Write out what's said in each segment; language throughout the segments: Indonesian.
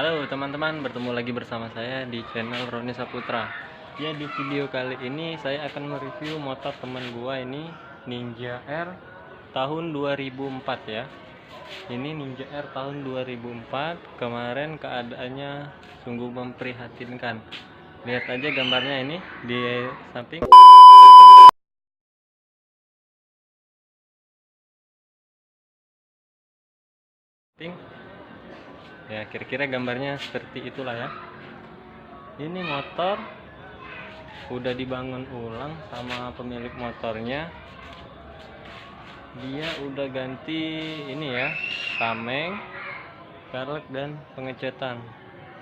Halo teman-teman, bertemu lagi bersama saya di channel Roni Saputra. Ya, di video kali ini saya akan mereview motor teman gua ini, Ninja R tahun 2004 ya. Ini Ninja R tahun 2004. Kemarin keadaannya sungguh memprihatinkan. Lihat aja gambarnya ini di samping. Ya, kira-kira gambarnya seperti itulah ya. Ini motor udah dibangun ulang sama pemilik motornya. Dia udah ganti ini ya, tameng, velg dan pengecatan.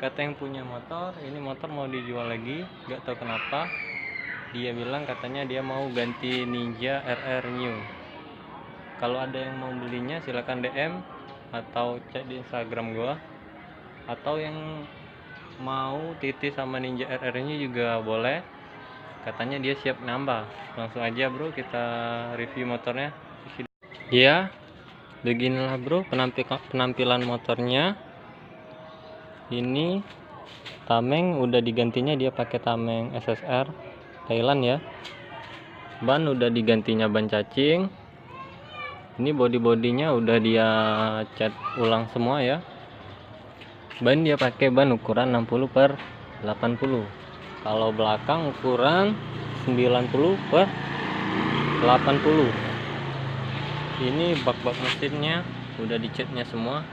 Kata yang punya motor, ini motor mau dijual lagi, gak tahu kenapa. Dia bilang katanya dia mau ganti Ninja RR New. Kalau ada yang mau belinya silahkan DM atau cek di Instagram gua. Atau yang mau titip sama Ninja RR nya juga boleh, katanya dia siap nambah. Langsung aja bro, kita review motornya ya. Beginilah bro penampilan motornya. Ini tameng udah digantinya, dia pakai tameng SSR Thailand ya. Ban udah digantinya ban cacing. Ini body-bodinya udah dia cat ulang semua ya. Ban dia pakai ban ukuran 60/80. Kalau belakang ukuran 90/80. Ini bak-bak mesinnya udah dicatnya semua.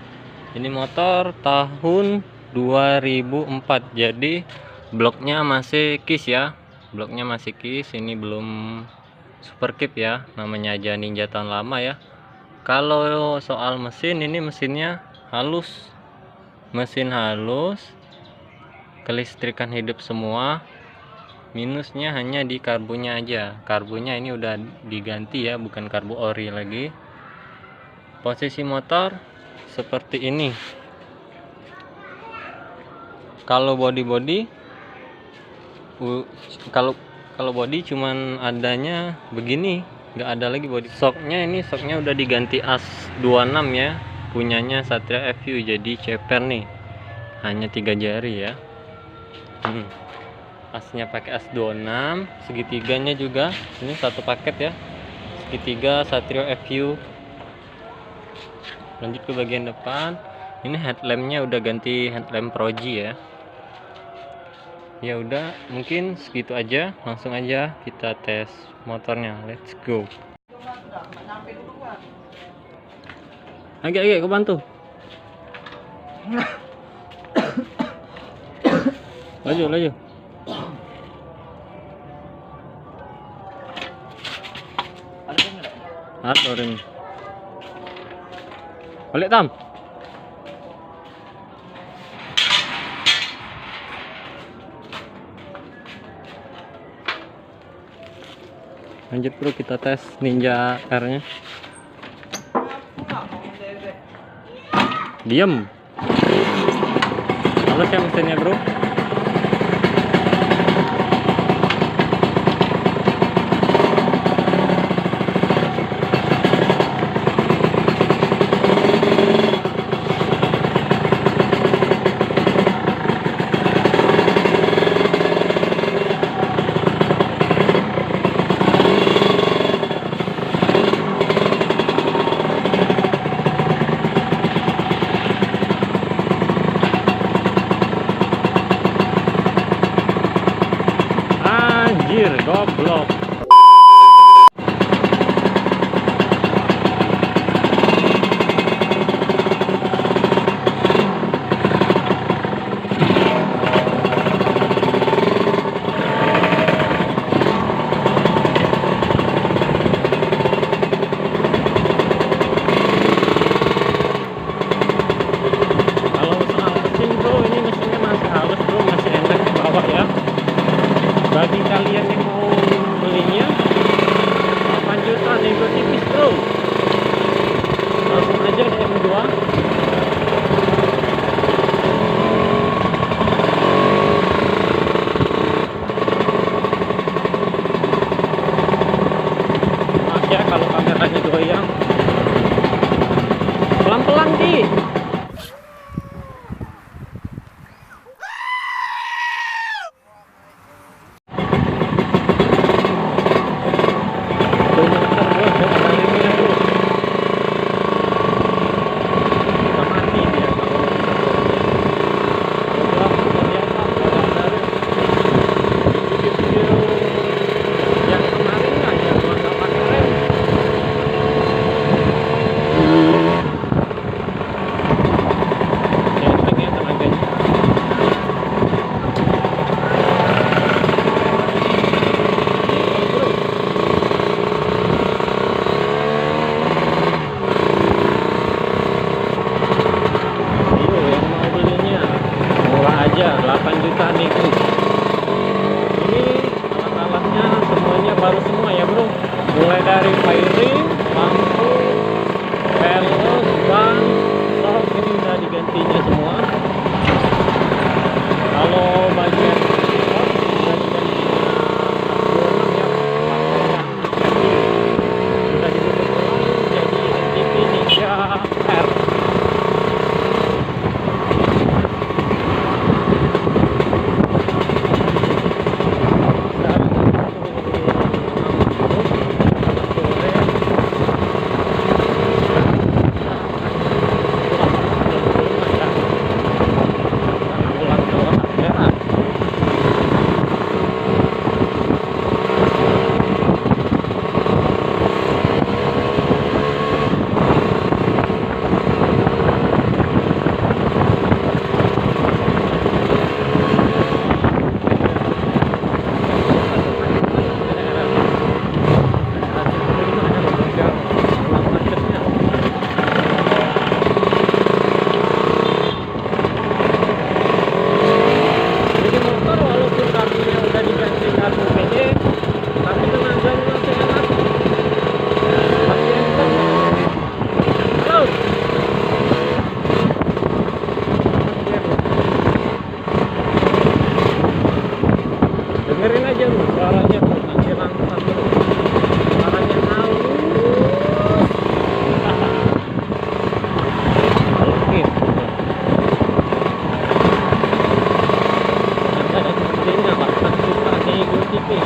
Ini motor tahun 2004. Jadi bloknya masih kis ya. Bloknya masih kis. Ini belum super kip ya. Namanya aja Ninja tahun lama ya. Kalau soal mesin, ini mesinnya halus. Mesin halus, kelistrikan hidup semua. Minusnya hanya di karbunya aja. Karbunya ini udah diganti ya, bukan karbu ori lagi. Posisi motor seperti ini. Kalau body kalau body cuman adanya begini, nggak ada lagi body. Shocknya ini, shocknya udah diganti as 26 ya. Punyanya Satria FU, jadi ceper nih, hanya 3 jari ya. Asnya pakai as 26, segitiganya juga ini satu paket ya, segitiga Satria FU. Lanjut ke bagian depan, ini headlampnya udah ganti headlamp Proji ya. Ya udah, mungkin segitu aja, langsung aja kita tes motornya. Let's go. Agak-agak kebantu. Laju. Ada orang. Balik tam. Lanjut bro, kita tes Ninja R-nya. Diam. Halus ya mesinnya bro. Anjir, goblok. Kalau soal mesin bro, ini mesinnya masih halus bro, masih enak di bawah ya. Bagi kalian yang mau belinya 8 juta nego tipis bro, langsung aja DM gua. Maaf ya kalau kameranya goyang. Pelan-pelan di. suaranya tuh, nanti langsung tuh. Suaranya halus. Oke. Ada sepertinya Pak, suka diikuti.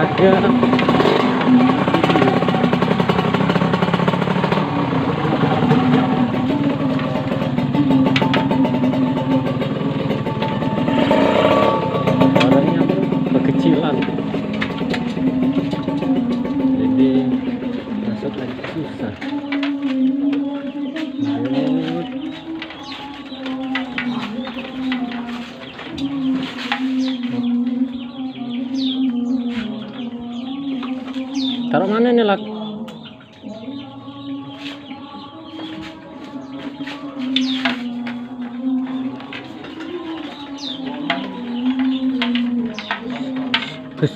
Ada suaranya kekecilan, jadi masuk lagi susah. Taruh mana nih lak? Terus